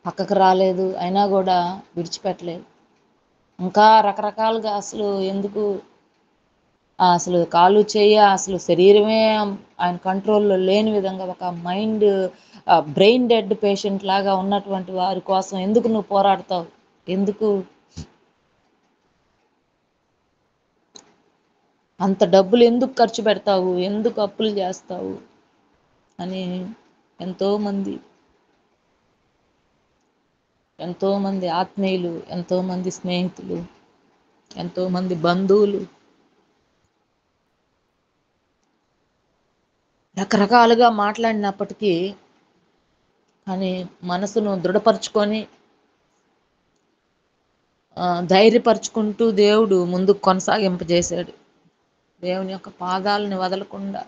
పక్కకు రాలేదు, అయినా కూడా విడిచిపెట్టలేదు. ఇంకా రకరకాలుగా అసలు ఎందుకు అసలు కాలు చేయ అసలు శరీరమే ఆయన కంట్రోల్లో లేని విధంగా ఒక మైండ్ బ్రెయిన్ డెడ్ పేషెంట్ లాగా ఉన్నటువంటి వారి కోసం ఎందుకు నువ్వు పోరాడతావు, ఎందుకు అంత డబ్బులు ఎందుకు ఖర్చు పెడతావు, ఎందుకు అప్పులు చేస్తావు అని ఎంతోమంది ఎంతోమంది ఆత్మీయులు, ఎంతోమంది స్నేహితులు, ఎంతోమంది బంధువులు రకరకాలుగా మాట్లాడినప్పటికీ కానీ మనసును దృఢపరుచుకొని ధైర్యపరుచుకుంటూ దేవుడు ముందుకు కొనసాగింపజేశాడు. దేవుని యొక్క పాదాలను వదలకుండా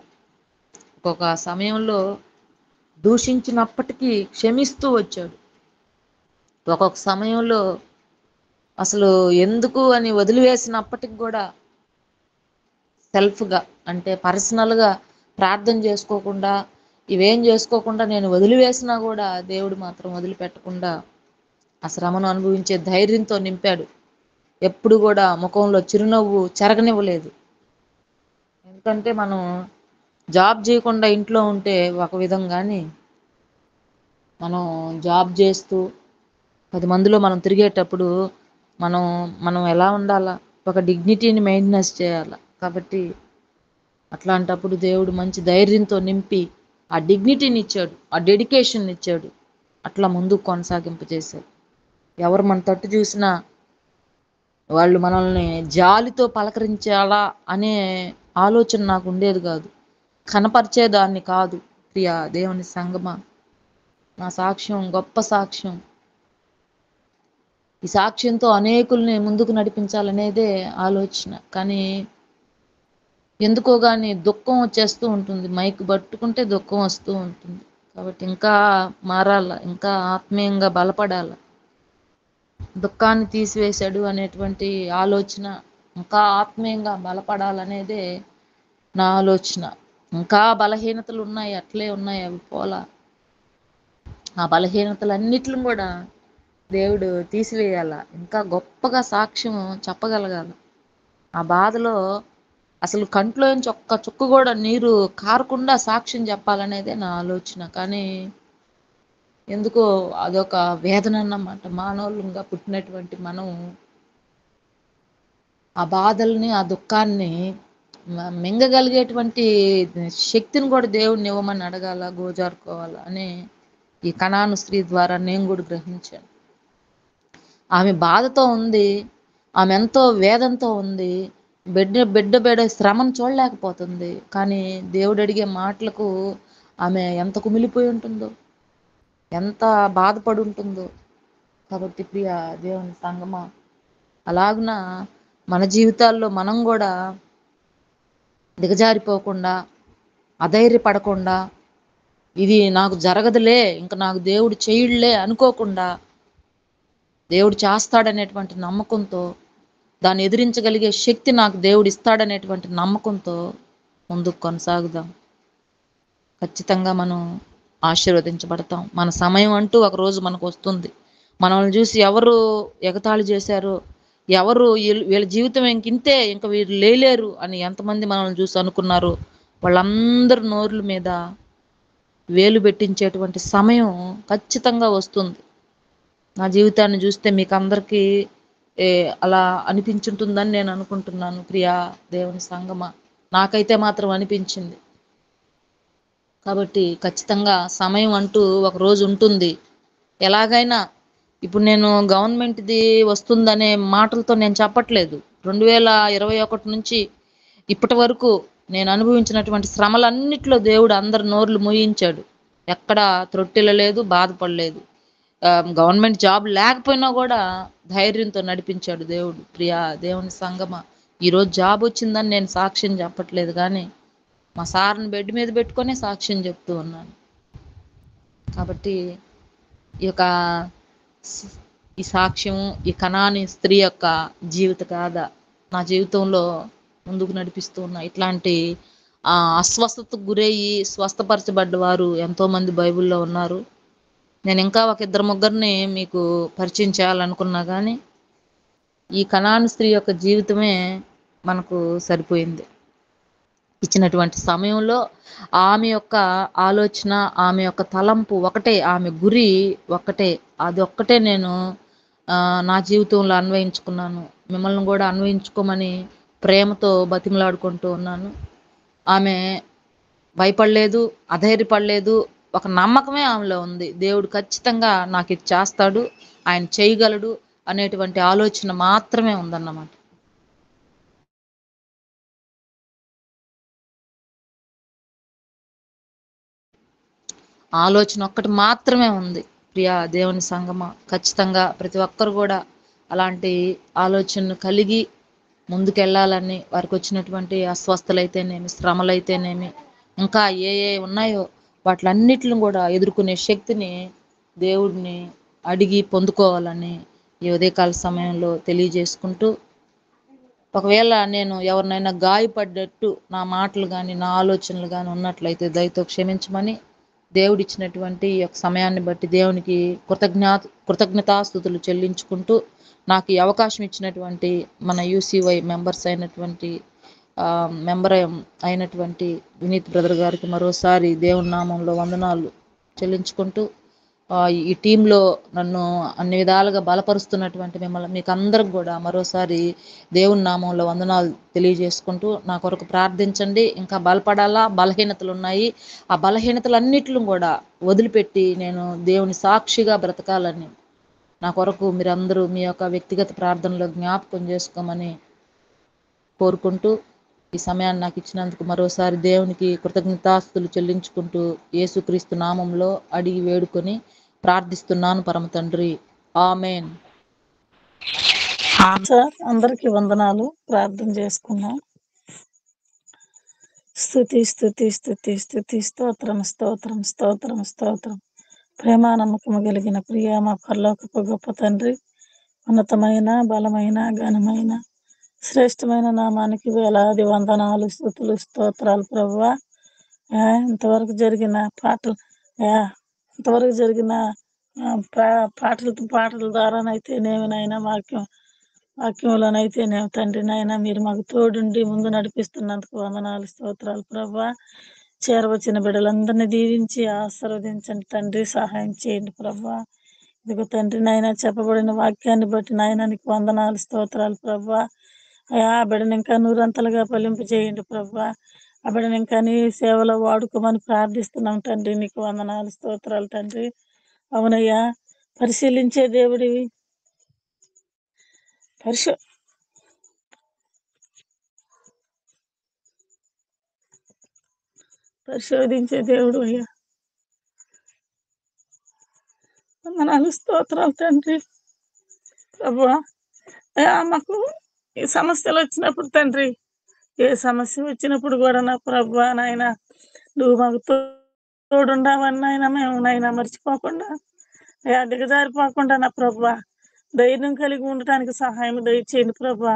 ఒక్కొక్క సమయంలో దూషించినప్పటికీ క్షమిస్తూ వచ్చాడు. ఒక్కొక్క సమయంలో అసలు ఎందుకు అని వదిలివేసినప్పటికి కూడా సెల్ఫ్గా అంటే పర్సనల్గా ప్రార్థన చేసుకోకుండా ఇవేం చేసుకోకుండా నేను వదిలివేసినా కూడా దేవుడు మాత్రం వదిలిపెట్టకుండా ఆ శ్రమను అనుభవించే ధైర్యంతో నింపాడు. ఎప్పుడు కూడా ముఖంలో చిరునవ్వు చెరగనివ్వలేదు. ఎందుకంటే మనం జాబ్ చేయకుండా ఇంట్లో ఉంటే ఒక విధంగాని, మనం జాబ్ చేస్తూ 10 మందిలో మనం తిరిగేటప్పుడు మనం మనం ఎలా ఉండాలా, ఒక డిగ్నిటీని మెయింటెనెన్స్ చేయాలి. కాబట్టి అట్లాంటప్పుడు దేవుడు మంచి ధైర్యంతో నింపి ఆ డిగ్నిటీని ఇచ్చాడు, ఆ డెడికేషన్ ఇచ్చాడు. అట్లా ముందుకు కొనసాగింపజేశాడు. ఎవరు మన తట్టు చూసినా వాళ్ళు మనల్ని జాలితో పలకరించాలా అనే ఆలోచన నాకు ఉండేది కాదు, కనపరిచేదాన్ని కాదు. ప్రియా దేవుని సంగమా, నా సాక్ష్యం గొప్ప సాక్ష్యం. ఈ సాక్ష్యంతో అనేకుల్ని ముందుకు నడిపించాలనేదే ఆలోచన. కానీ ఎందుకో కానీ దుఃఖం వచ్చేస్తూ ఉంటుంది, మైక్ పట్టుకుంటే దుఃఖం వస్తూ ఉంటుంది. కాబట్టి ఇంకా మారాల, ఇంకా ఆత్మీయంగా బలపడాల. దుఃఖాన్ని తీసివేశాడు అనేటువంటి ఆలోచన, ఇంకా ఆత్మీయంగా బలపడాలనేదే నా ఆలోచన. ఇంకా బలహీనతలు ఉన్నాయి, అట్లే ఉన్నాయి, అవి పోలా. ఆ బలహీనతలన్నిటిని కూడా దేవుడు తీసివేయాల, ఇంకా గొప్పగా సాక్ష్యం చెప్పగలగాల. ఆ బాధలో అసలు కంట్లోంచి ఒక్క చుక్క కూడా నీరు కారకుండా సాక్ష్యం చెప్పాలనేదే నా ఆలోచన. కానీ ఎందుకో అదొక వేదన అన్నమాట. మానవులంగా పుట్టినటువంటి మనం ఆ బాధల్ని, ఆ దుఃఖాన్ని మింగగలిగేటువంటి శక్తిని కూడా దేవుడిని ఇవ్వమని అడగాల, గోజారుకోవాలా అని ఈ కనాను స్త్రీ ద్వారా నేను కూడా గ్రహించాను. ఆమె బాధతో ఉంది, ఆమె ఎంతో వేదంతో ఉంది, బిడ్డ శ్రమను చూడలేకపోతుంది. కానీ దేవుడు అడిగే మాటలకు ఆమె ఎంత కుమిలిపోయి ఉంటుందో, ఎంత బాధపడి ఉంటుందో. కాబట్టి ప్రియ దేవుని సంగమా, అలాగున మన జీవితాల్లో మనం కూడా దిగజారిపోకుండా, అధైర్యపడకుండా, ఇది నాకు జరగదులే, ఇంక నాకు దేవుడు చేయుడులే అనుకోకుండా, దేవుడు చేస్తాడనేటువంటి నమ్మకంతో, దాన్ని ఎదిరించగలిగే శక్తి నాకు దేవుడు ఇస్తాడనేటువంటి నమ్మకంతో ముందుకు కొనసాగుదాం. ఖచ్చితంగా మనం ఆశీర్వదించబడతాం. మన సమయం అంటూ ఒకరోజు మనకు వస్తుంది. మనల్ని చూసి ఎవరు ఎగతాళి చేశారో, ఎవరు వీళ్ళ జీవితం ఇంతే, ఇంక వీరు లేలేరు అని ఎంతమంది మనల్ని చూసి అనుకున్నారు, వాళ్ళందరి నోర్ల మీద వేలు పెట్టించేటువంటి సమయం ఖచ్చితంగా వస్తుంది. నా జీవితాన్ని చూస్తే మీకు అందరికీ అలా అనిపించుంటుందని నేను అనుకుంటున్నాను. ప్రియా దేవుని సంగమా, నాకైతే మాత్రం అనిపించింది. కాబట్టి ఖచ్చితంగా సమయం అంటూ ఒక రోజు ఉంటుంది. ఎలాగైనా ఇప్పుడు నేను గవర్నమెంట్ది వస్తుందనే మాటలతో నేను చెప్పట్లేదు. 2021 నుంచి ఇప్పటి వరకు నేను అనుభవించినటువంటి శ్రమలన్నిట్లో దేవుడు అందరి నోర్లు మూయించాడు. ఎక్కడ త్రొట్టిల్లలేదు, బాధపడలేదు. గవర్నమెంట్ జాబ్ లేకపోయినా గూడా ధైర్యంతో నడిపించాడు దేవుడు. ప్రియా దేవుని సంగమా, ఈరోజు జాబ్ వచ్చిందని నేను సాక్ష్యం చెప్పట్లేదు గానీ, మా సార్‌ని బెడ్ మీద పెట్టుకొనే సాక్ష్యం చెప్తూ ఉన్నాను. కాబట్టి ఈ యొక్క స్ ఈ సాక్ష్యం, ఈ కనాని స్త్రీ యొక్క జీవిత గాథ నా జీవితంలో ముందుకు నడిపిస్తూ ఉన్నాయి. ఇట్లాంటి అస్వస్థతకు గురయ్యి స్వస్థపరచబడ్డ వారు ఎంతోమంది బైబిల్‌లో ఉన్నారు. నేను ఇంకా ఒక ఇద్దరు ముగ్గురిని మీకు పరిచయం చేయాలనుకున్నా గానీ, ఈ కనాను స్త్రీ యొక్క జీవితమే మనకు సరిపోయింది. ఇచ్చినటువంటి సమయంలో ఆమె యొక్క ఆలోచన, ఆమె యొక్క తలంపు ఒకటే, ఆమె గురి ఒక్కటే. అదొక్కటే నేను నా జీవితంలో అన్వయించుకున్నాను. మిమ్మల్ని గూడా అన్వయించుకోమని ప్రేమతో బతిమలాడుకుంటూ ఉన్నాను. ఆమె భయపడలేదు, అధైర్యపడలేదు. ఒక నమ్మకమే ఆమెలో ఉంది. దేవుడు ఖచ్చితంగా నాకిది చేస్తాడు, ఆయన చేయగలడు అనేటువంటి ఆలోచన మాత్రమే ఉందన్నమాట. ఆలోచన ఒక్కటి మాత్రమే ఉంది. ప్రియా దేవుని సంగమా, ఖచ్చితంగా ప్రతి ఒక్కరు గూడా అలాంటి ఆలోచనను కలిగి ముందుకెళ్ళాలని, వారికొచ్చినటువంటి అస్వస్థలైతేనేమి, శ్రమలైతేనేమి, ఇంకా ఏ ఉన్నాయో వాటిలన్నిటిని గూడా ఎదుర్కొనే శక్తిని దేవుడిని అడిగి పొందుకోవాలని ఈ ఉదయకాల సమయంలో తెలియజేసుకుంటూ, ఒకవేళ నేను ఎవరినైనా గాయపడ్డట్టు నా మాటలు గానీ, నా ఆలోచనలు గానీ ఉన్నట్లయితే దయతో క్షమించమని, దేవుడిచ్చినటువంటి ఈ యొక్క సమయాన్ని బట్టి దేవునికి కృతజ్ఞతాస్తుతులు చెల్లించుకుంటూ, నాకు ఈ అవకాశం ఇచ్చినటువంటి మన యూసీవై మెంబర్స్ అయినటువంటి మెంబర్ అయినటువంటి వినీత్ బ్రదర్ గారికి మరోసారి దేవుని నామంలో వందనాలు చెల్లించుకుంటూ, ఈ టీంలో నన్ను అన్ని విధాలుగా బలపరుస్తున్నటువంటి మీకు అందరికి కూడా మరోసారి దేవుని నామంలో వందనాలు తెలియజేసుకుంటూ, నా కొరకు ప్రార్థించండి. ఇంకా బలపడాలా, బలహీనతలు ఉన్నాయి. ఆ బలహీనతలన్నిటిని కూడా వదిలిపెట్టి నేను దేవుని సాక్షిగా బ్రతకాలని నా కొరకు మీరందరూ మీ యొక్క వ్యక్తిగత ప్రార్థనలో జ్ఞాపకం చేసుకోమని కోరుకుంటూ, ఈ సమయాన్ని నాకు ఇచ్చినందుకు మరోసారి దేవునికి కృతజ్ఞతాస్తుతులు చెల్లించుకుంటూ, యేసుక్రీస్తు నామంలో అడిగి వేడుకొని ప్రార్థిస్తున్నాను పరమ తండ్రి. ఆమేన్. సార్ అందరికీ వందనాలు. ప్రార్థన చేసుకున్నాం. స్తుతి స్తుతి స్తుతి స్తుతి స్తోత్రం స్తోత్రం స్తోత్రం స్తోత్రం. ప్రేమ నమ్మకము కలిగిన ప్రియ మా పరలోకపు గొప్ప తండ్రి, ఉన్నతమైన బలమైన ఘనమైన శ్రేష్టమైన నామానికి వేలాది వందనాలు, స్తుతులు, స్తోత్రాలు ప్రభువా. ఇంతవరకు జరిగిన పాటలు ఇంతవరకు జరిగిన పాటల ద్వారానైతేనేమినైనా వాక్యంలోనైతేనేమి తండ్రి నాయన మీరు మాకు తోడుండి ముందు నడిపిస్తున్నందుకు వందనాలు, స్తోత్రాలు ప్రభా. చేరవచ్చిన బిడ్డలందరినీ దీవించి ఆశీర్వదించండి తండ్రి, సహాయం చేయండి ప్రభా. ఇదిగో తండ్రి నాయన చెప్పబడిన వాక్యాన్ని బట్టి నాయన నీకు వందనాలు, స్తోత్రాలు ప్రభా. ఆ బిడ్డను ఇంకా నూరంతలుగా ఫలింపు చేయండి ప్రభా. ఆ బిడ్డను ఇంకా నీ సేవలో వాడుకోమని ప్రార్థిస్తున్నాం తండ్రి, నీకు వందనాలు, స్తోత్రాలు తండ్రి. అవునయ్యా, పరిశీలించే దేవుడివి, పరిశోధించే దేవుడు అయ్యా, వందనాలు, స్తోత్రాలు తండ్రి ప్రభువా. మాకు ఈ సమస్యలు వచ్చినప్పుడు తండ్రి, ఏ సమస్య వచ్చినప్పుడు కూడా నా ప్రభువా నాయన నువ్వు మాకు తోడుండావని నాయన మేము నాయన మర్చిపోకుండా దిగజారిపోకుండా నా ప్రభువా ధైర్యం కలిగి ఉండటానికి సహాయం దయచేయండి ప్రభువా.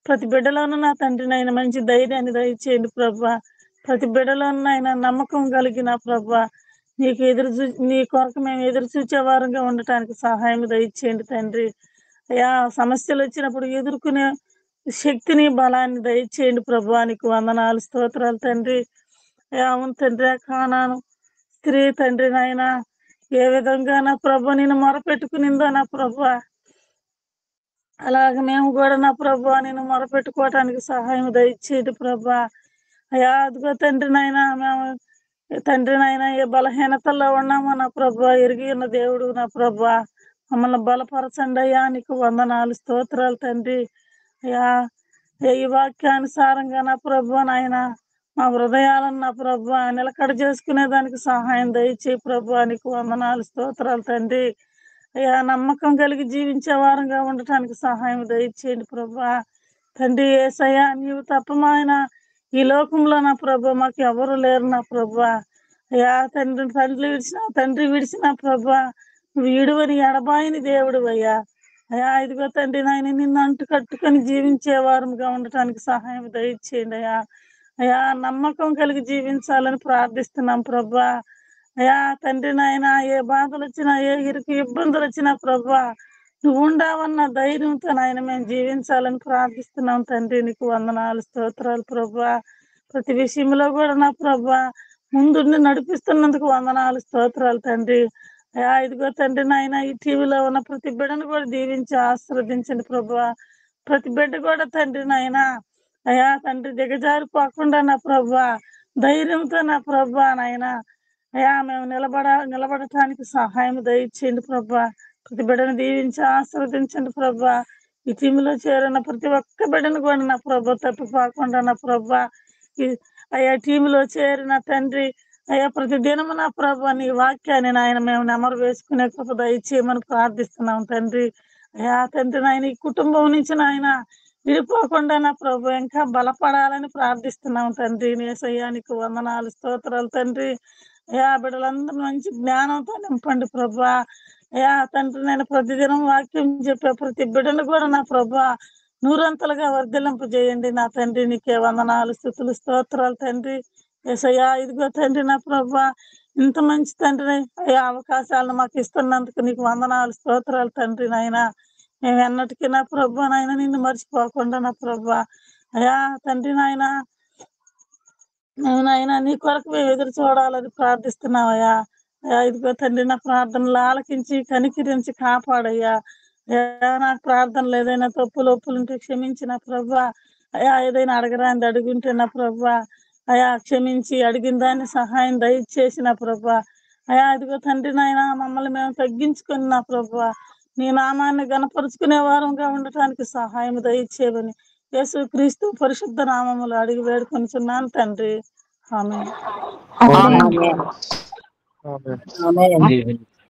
ప్రతి బిడ్డలోనూ నా తండ్రి నాయన మంచి ధైర్యాన్ని దయచేయండి ప్రభువా. ప్రతి బిడ్డలోనూ నాయన నమ్మకం కలిగిన ప్రభువా నీకు నీ కొరకు మేము ఎదురు చూచే వారంగా ఉండటానికి సహాయం దయచేయండి తండ్రి. అయ్యా సమస్యలు వచ్చినప్పుడు ఎదుర్కొనే శక్తిని బలాన్ని దయచేయండి ప్రభువా. నీకు వందనాలు, స్తోత్రాలు తండ్రి. అవును తండ్రి, కానాను స్త్రీ తండ్రి నాయన ఏ విధంగా నా ప్రభు నేను మొరపెట్టుకునిందో నా ప్రభువా, అలాగే మేము కూడా నా ప్రభువా నేను మొరపెట్టుకోవటానికి సహాయం దయచేయండి ప్రభువా. అయ్యా అదిగో తండ్రి నాయన మేము తండ్రి నాయన ఏ బలహీనతల్లో ఉన్నామో నా ప్రభువా ఎరిగి ఉన్న దేవుడు నా ప్రభువా, మమ్మల్ని బలపరచండి అయ్యా. నీకు వందనాలు, స్తోత్రాలు తండ్రి. అయ్యా ఈ వాక్యానుసారంగా నా ప్రభు నాయన మా హృదయాలను నా ప్రభు నిలకడ చేసుకునే దానికి సహాయం దయచేయి ప్రభు. నీకు వందనాలు స్తోత్రాలు తండ్రి. అయ్యా నమ్మకం కలిగి జీవించే వారంగా ఉండటానికి సహాయం దయచేయండి ప్రభు. తండ్రి యేసయ్యా నీవు తప్పమైన ఈ లోకంలో నా ప్రభు మాకు ఎవరు లేరు నా ప్రభు. అయ్యా తండ్రి విడిచిన ప్రభు వీడువని ఎడబాయిని దేవుడు అయ్యా. అయ్యా ఇదిగో తండ్రి నాయన నిన్ను అంటు కట్టుకొని జీవించే వారంగా ఉండటానికి సహాయం దయచేయండి అయ్యా. అయ్యా నమ్మకం కలిగి జీవించాలని ప్రార్థిస్తున్నాం ప్రభా. అయ్యా తండ్రి నాయన ఏ బాధలు వచ్చినా ఏ ఇరుకు ఇబ్బందులు వచ్చినా ప్రభా నువ్వు ఉండావన్న ధైర్యంతో నాయన మేము జీవించాలని ప్రార్థిస్తున్నాం తండ్రి. నీకు వందనాలు స్తోత్రాలు ప్రభా. ప్రతి విషయంలో కూడా నా ప్రభా ముందుండి నడిపిస్తున్నందుకు వందనాలు స్తోత్రాలు తండ్రి. అయ్యా ఇదిగో తండ్రి నాయన ఈ టీవీలో ఉన్న ప్రతి బిడ్డను కూడా దీవించి ఆశీర్వదించండి ప్రభా. ప్రతి బిడ్డ కూడా తండ్రి నాయన అయ్యా తండ్రి దిగజారిపోకుండా నా ప్రభా ధైర్యంతో నా ప్రభా నాయన అయ్యా మేము నిలబడటానికి సహాయం దయచేయండి ప్రభా. ప్రతి బిడ్డను దీవించి ఆశీర్వదించండి ప్రభా. ఈ టీంలో చేరిన ప్రతి ఒక్క బిడ్డను కూడా నా ప్రభా తప్పిపోకుండా నా ప్రభా అయ్యా టీంలో చేరిన తండ్రి అయ్యా ప్రతి దినము నా ప్రభా నీ వాక్యాన్ని నాయన మేము నెమరు వేసుకునే కృప దయచేయమని ప్రార్థిస్తున్నాం తండ్రి. అయ్యా తండ్రి నాయన ఈ కుటుంబం నుంచి నాయన విడిపోకుండా నా ప్రభు ఇంకా బలపడాలని ప్రార్థిస్తున్నాం తండ్రి. యేసయ్యా నీకు వందనాలు స్తోత్రాలు తండ్రి. అయ్యా బిడ్డలందరూ మంచి జ్ఞానంతో నింపండి ప్రభా. అయ్యా తండ్రి నేను ప్రతిదినం వాక్యం చెప్పే ప్రతి బిడ్డను కూడా నా ప్రభా నూరంతలుగా వర్ధలింపు చేయండి నా తండ్రి. నీకే వందనాలు స్తుతులు స్తోత్రాలు తండ్రి. యేసయ్యా ఇదిగో తండ్రి నా ప్రభా ఇంత మంచి తండ్రి అయ్యా అవకాశాలను మాకు ఇస్తున్నందుకు నీకు వందనాలు స్తోత్రాలు తండ్రి నాయన. మేము ఎన్నటికీ నా ప్రభా నాయన నిన్ను మర్చిపోకుండా నా ప్రభా అయ్యా తండ్రి నాయన నాయన నీ కొరకు మేము ఎదురు చూడాలని ప్రార్థిస్తున్నావయ్యా. అయ్యా ఇదిగో తండ్రి నా ప్రార్థనలు ఆలకించి కనికిరించి కాపాడయ్యా. అయ్యా నాకు ప్రార్థనలు ఏదైనా తప్పులు ఒప్పులుంటే క్షమించిన ప్రభా. అయ్యా ఏదైనా అడగరాంది అడుగుంటే నా ప్రభా అయ్యా క్షమించి అడిగిన దాన్ని సహాయం దయచేసిన ప్రభా. అయ్యా ఇదిగో తండ్రి నాయన మమ్మల్ని మేము తగ్గించుకొని నా ప్రభా నీ నామాన్ని గణపరుచుకునే వారంగా ఉండటానికి సహాయం దయచేయమని యేసు క్రీస్తు పరిశుద్ధ నామములు అడిగి వేడుకొనిచున్నాను తండ్రి. ఆమేన్. ఆమేన్.